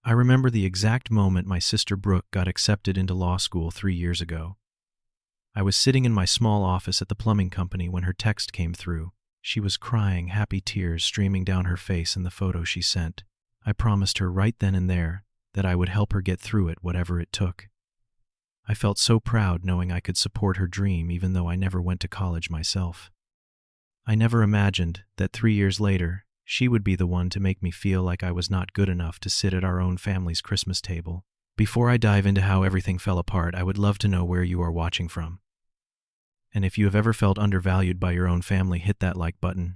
I remember the exact moment my sister Brooke got accepted into law school 3 years ago. I was sitting in my small office at the plumbing company when her text came through. She was crying, happy tears streaming down her face in the photo she sent. I promised her right then and there that I would help her get through it, whatever it took. I felt so proud knowing I could support her dream even though I never went to college myself. I never imagined that 3 years later, she would be the one to make me feel like I was not good enough to sit at our own family's Christmas table. Before I dive into how everything fell apart, I would love to know where you are watching from. And if you have ever felt undervalued by your own family, hit that like button.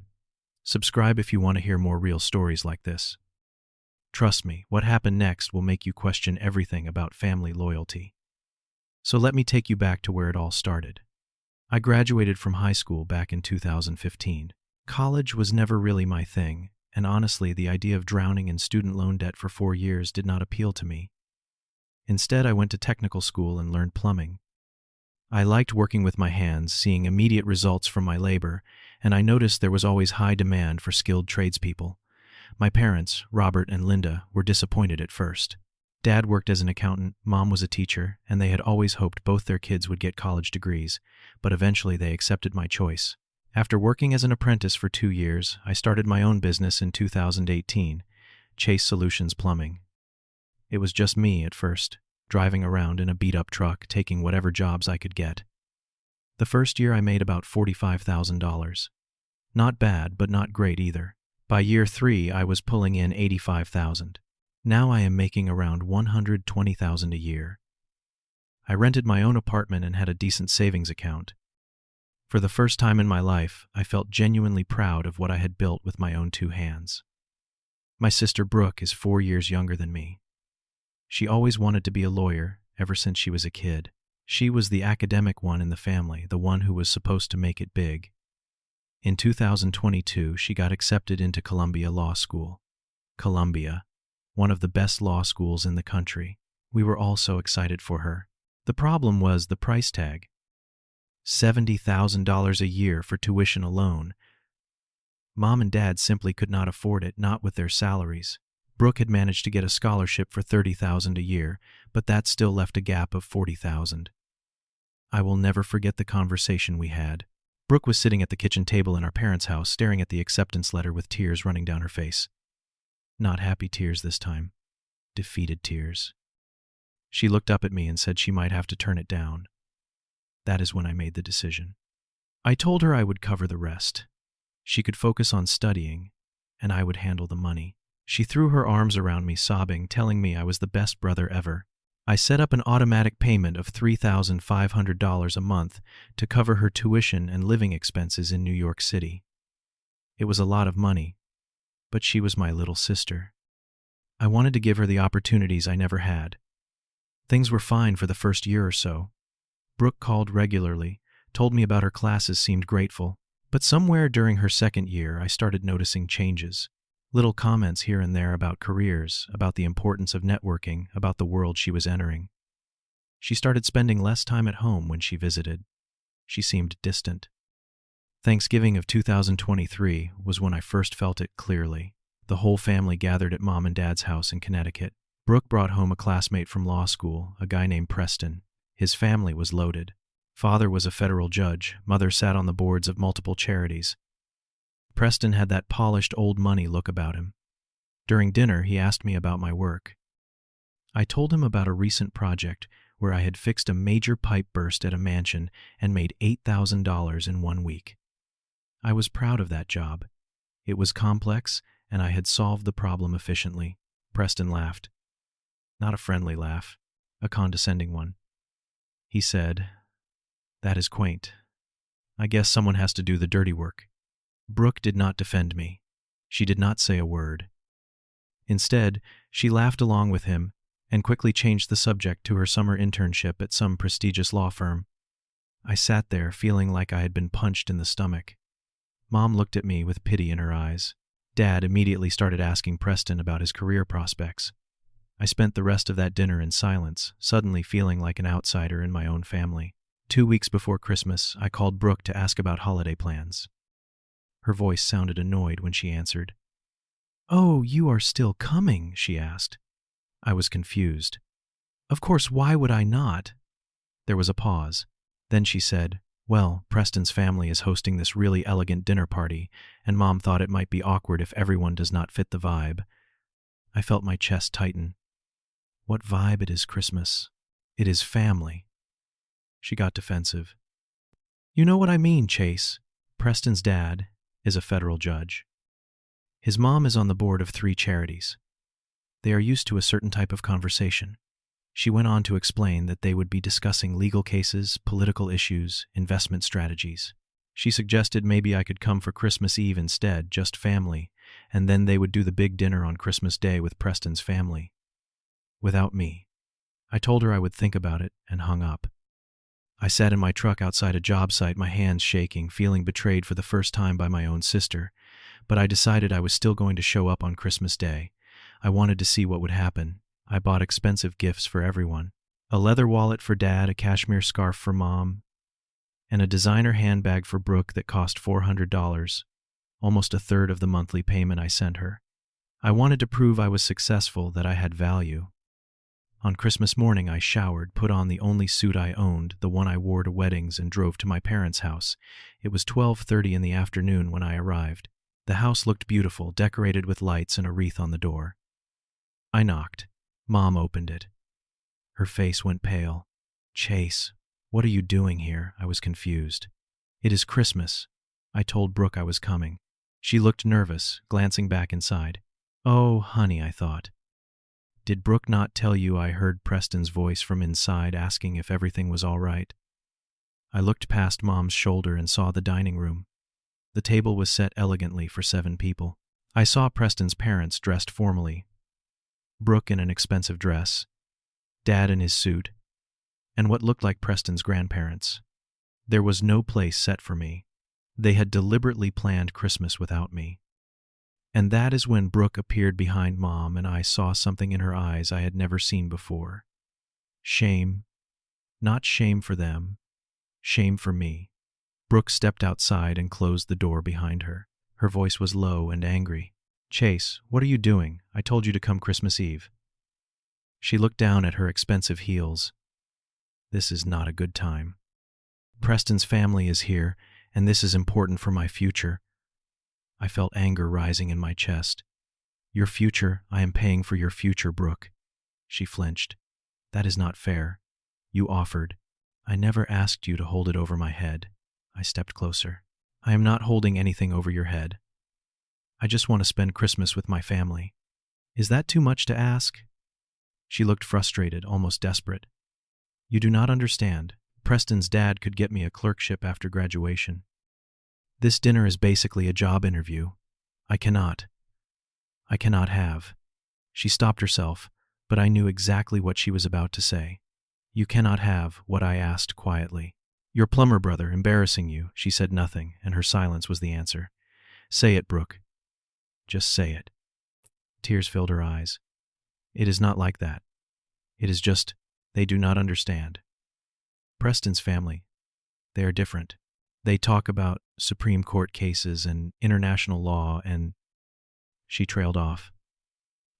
Subscribe if you want to hear more real stories like this. Trust me, what happened next will make you question everything about family loyalty. So let me take you back to where it all started. I graduated from high school back in 2015. College was never really my thing, and honestly, the idea of drowning in student loan debt for 4 years did not appeal to me. Instead, I went to technical school and learned plumbing. I liked working with my hands, seeing immediate results from my labor, and I noticed there was always high demand for skilled tradespeople. My parents, Robert and Linda, were disappointed at first. Dad worked as an accountant, Mom was a teacher, and they had always hoped both their kids would get college degrees, but eventually they accepted my choice. After working as an apprentice for 2 years, I started my own business in 2018, Chase Solutions Plumbing. It was just me at first, driving around in a beat-up truck, taking whatever jobs I could get. The first year I made about $45,000. Not bad, but not great either. By year 3, I was pulling in $85,000. Now I am making around $120,000 a year. I rented my own apartment and had a decent savings account. For the first time in my life, I felt genuinely proud of what I had built with my own 2 hands. My sister Brooke is 4 years younger than me. She always wanted to be a lawyer ever since she was a kid. She was the academic one in the family, the one who was supposed to make it big. In 2022, she got accepted into Columbia Law School. Columbia, one of the best law schools in the country. We were all so excited for her. The problem was the price tag. $70,000 a year for tuition alone. Mom and Dad simply could not afford it, not with their salaries. Brooke had managed to get a scholarship for $30,000 a year, but that still left a gap of $40,000. I will never forget the conversation we had. Brooke was sitting at the kitchen table in our parents' house, staring at the acceptance letter with tears running down her face. Not happy tears this time. Defeated tears. She looked up at me and said she might have to turn it down. That is when I made the decision. I told her I would cover the rest. She could focus on studying, and I would handle the money. She threw her arms around me, sobbing, telling me I was the best brother ever. I set up an automatic payment of $3,500 a month to cover her tuition and living expenses in New York City. It was a lot of money, but she was my little sister. I wanted to give her the opportunities I never had. Things were fine for the first year or so. Brooke called regularly, told me about her classes, seemed grateful, but somewhere during her second year I started noticing changes. Little comments here and there about careers, about the importance of networking, about the world she was entering. She started spending less time at home when she visited. She seemed distant. Thanksgiving of 2023 was when I first felt it clearly. The whole family gathered at Mom and Dad's house in Connecticut. Brooke brought home a classmate from law school, a guy named Preston. His family was loaded. Father was a federal judge. Mother sat on the boards of multiple charities. Preston had that polished old money look about him. During dinner, he asked me about my work. I told him about a recent project where I had fixed a major pipe burst at a mansion and made $8,000 in 1 week. I was proud of that job. It was complex, and I had solved the problem efficiently. Preston laughed. Not a friendly laugh, a condescending one. He said, "That is quaint. I guess someone has to do the dirty work." Brooke did not defend me. She did not say a word. Instead, she laughed along with him and quickly changed the subject to her summer internship at some prestigious law firm. I sat there feeling like I had been punched in the stomach. Mom looked at me with pity in her eyes. Dad immediately started asking Preston about his career prospects. I spent the rest of that dinner in silence, suddenly feeling like an outsider in my own family. 2 weeks before Christmas, I called Brooke to ask about holiday plans. Her voice sounded annoyed when she answered. "Oh, you are still coming?" she asked. I was confused. Of course, why would I not? There was a pause. Then she said, well, Preston's family is hosting this really elegant dinner party, and Mom thought it might be awkward if everyone does not fit the vibe. I felt my chest tighten. What vibe it is Christmas. It is family. She got defensive. You know what I mean, Chase. Preston's dad is a federal judge. His mom is on the board of 3 charities. They are used to a certain type of conversation. She went on to explain that they would be discussing legal cases, political issues, investment strategies. She suggested maybe I could come for Christmas Eve instead, just family, and then they would do the big dinner on Christmas Day with Preston's family. Without me. I told her I would think about it and hung up. I sat in my truck outside a job site, my hands shaking, feeling betrayed for the first time by my own sister, but I decided I was still going to show up on Christmas Day. I wanted to see what would happen. I bought expensive gifts for everyone. A leather wallet for Dad, a cashmere scarf for Mom, and a designer handbag for Brooke that cost $400, almost a third of the monthly payment I sent her. I wanted to prove I was successful, that I had value. On Christmas morning, I showered, put on the only suit I owned, the one I wore to weddings, and drove to my parents' house. It was 12:30 in the afternoon when I arrived. The house looked beautiful, decorated with lights and a wreath on the door. I knocked. Mom opened it. Her face went pale. Chase, what are you doing here? I was confused. It is Christmas. I told Brooke I was coming. She looked nervous, glancing back inside. Oh, honey, I thought. Did Brooke not tell you I heard Preston's voice from inside asking if everything was all right? I looked past Mom's shoulder and saw the dining room. The table was set elegantly for 7 people. I saw Preston's parents dressed formally. Brooke in an expensive dress, Dad in his suit, and what looked like Preston's grandparents. There was no place set for me. They had deliberately planned Christmas without me. And that is when Brooke appeared behind Mom, and I saw something in her eyes I had never seen before. Shame. Not shame for them. Shame for me. Brooke stepped outside and closed the door behind her. Her voice was low and angry. Chase, what are you doing? I told you to come Christmas Eve. She looked down at her expensive heels. This is not a good time. Preston's family is here, and this is important for my future. I felt anger rising in my chest. Your future, I am paying for your future, Brooke. She flinched. That is not fair. You offered. I never asked you to hold it over my head. I stepped closer. I am not holding anything over your head. I just want to spend Christmas with my family. Is that too much to ask? She looked frustrated, almost desperate. You do not understand. Preston's dad could get me a clerkship after graduation. This dinner is basically a job interview. I cannot have. She stopped herself, but I knew exactly what she was about to say. You cannot have what I asked quietly. Your plumber brother embarrassing you. She said nothing, and her silence was the answer. Say it, Brooke. Just say it. Tears filled her eyes. It is not like that. It is just, they do not understand. Preston's family, they are different. They talk about Supreme Court cases and international law and... She trailed off.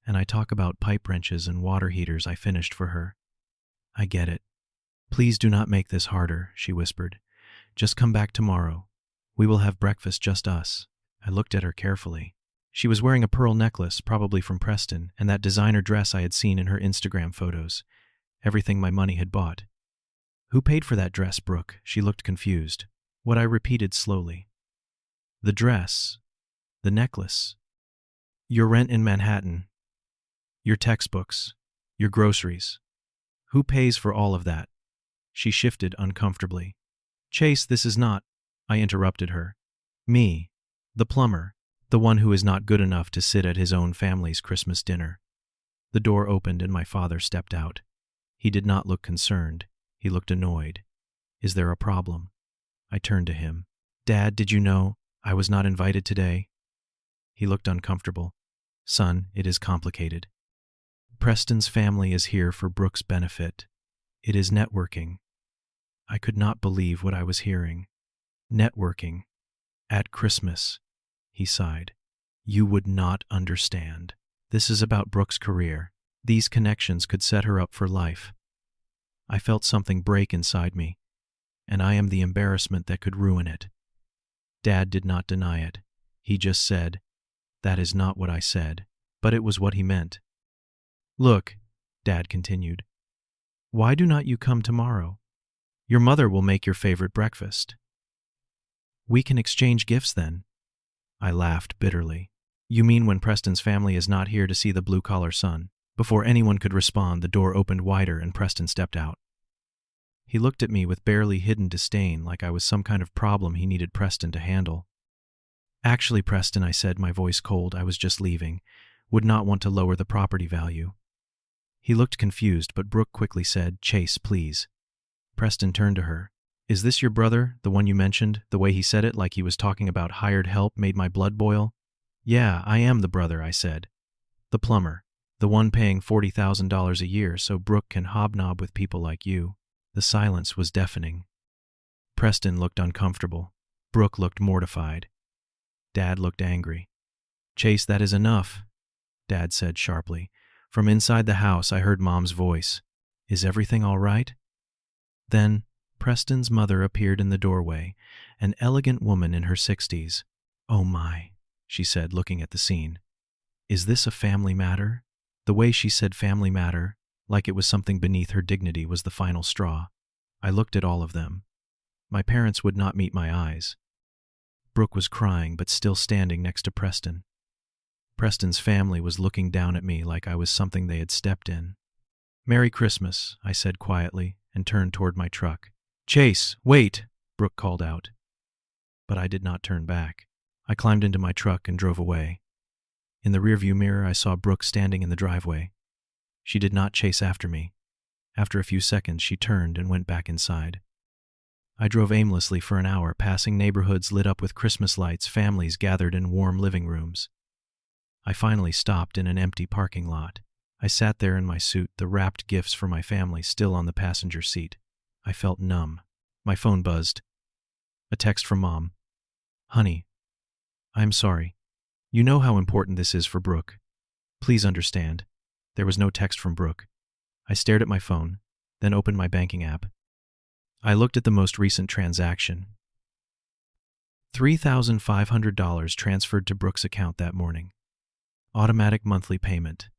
And I talk about pipe wrenches and water heaters I finished for her. I get it. Please do not make this harder, she whispered. Just come back tomorrow. We will have breakfast, just us. I looked at her carefully. She was wearing a pearl necklace, probably from Preston, and that designer dress I had seen in her Instagram photos. Everything my money had bought. Who paid for that dress, Brooke? She looked confused. What I repeated slowly. The dress. The necklace. Your rent in Manhattan. Your textbooks. Your groceries. Who pays for all of that? She shifted uncomfortably. Chase, this is not... I interrupted her. Me. The plumber. The one who is not good enough to sit at his own family's Christmas dinner. The door opened and my father stepped out. He did not look concerned. He looked annoyed. Is there a problem? I turned to him. Dad, did you know I was not invited today? He looked uncomfortable. Son, it is complicated. Preston's family is here for Brooke's benefit. It is networking. I could not believe what I was hearing. Networking. At Christmas. He sighed. You would not understand. This is about Brooke's career. These connections could set her up for life. I felt something break inside me, and I am the embarrassment that could ruin it. Dad did not deny it. He just said, "That is not what I said," but it was what he meant. "Look," Dad continued, "why do not you come tomorrow? Your mother will make your favorite breakfast. We can exchange gifts then." I laughed bitterly. "You mean when Preston's family is not here to see the blue-collar son?" Before anyone could respond, the door opened wider and Preston stepped out. He looked at me with barely hidden disdain, like I was some kind of problem he needed Preston to handle. "Actually, Preston," I said, my voice cold, "I was just leaving. Would not want to lower the property value." He looked confused, but Brooke quickly said, "Chase, please." Preston turned to her. "Is this your brother, the one you mentioned?" The way he said it, like he was talking about hired help, made my blood boil. "Yeah, I am the brother," I said. "The plumber. The one paying $40,000 a year so Brooke can hobnob with people like you." The silence was deafening. Preston looked uncomfortable. Brooke looked mortified. Dad looked angry. "Chase, that is enough," Dad said sharply. From inside the house, I heard Mom's voice. "Is everything all right?" Then Preston's mother appeared in the doorway, an elegant woman in her 60s. "Oh my," she said, looking at the scene. "Is this a family matter?" The way she said family matter, like it was something beneath her dignity, was the final straw. I looked at all of them. My parents would not meet my eyes. Brooke was crying, but still standing next to Preston. Preston's family was looking down at me like I was something they had stepped in. "Merry Christmas," I said quietly, and turned toward my truck. "Chase, wait!" Brooke called out. But I did not turn back. I climbed into my truck and drove away. In the rearview mirror, I saw Brooke standing in the driveway. She did not chase after me. After a few seconds, she turned and went back inside. I drove aimlessly for an hour, passing neighborhoods lit up with Christmas lights, families gathered in warm living rooms. I finally stopped in an empty parking lot. I sat there in my suit, the wrapped gifts for my family still on the passenger seat. I felt numb. My phone buzzed. A text from Mom. "Honey, I'm sorry. You know how important this is for Brooke. Please understand." There was no text from Brooke. I stared at my phone, then opened my banking app. I looked at the most recent transaction. $3,500 transferred to Brooke's account that morning. Automatic monthly payment.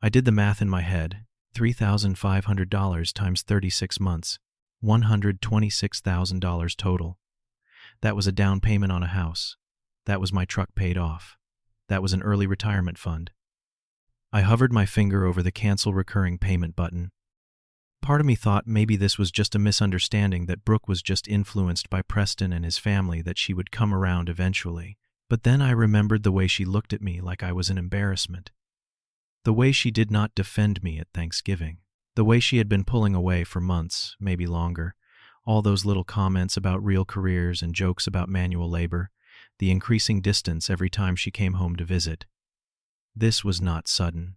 I did the math in my head. $3,500 times 36 months. $126,000 total. That was a down payment on a house. That was my truck paid off. That was an early retirement fund. I hovered my finger over the cancel recurring payment button. Part of me thought maybe this was just a misunderstanding, that Brooke was just influenced by Preston and his family, that she would come around eventually. But then I remembered the way she looked at me like I was an embarrassment. The way she did not defend me at Thanksgiving. The way she had been pulling away for months, maybe longer. All those little comments about real careers and jokes about manual labor. The increasing distance every time she came home to visit. This was not sudden.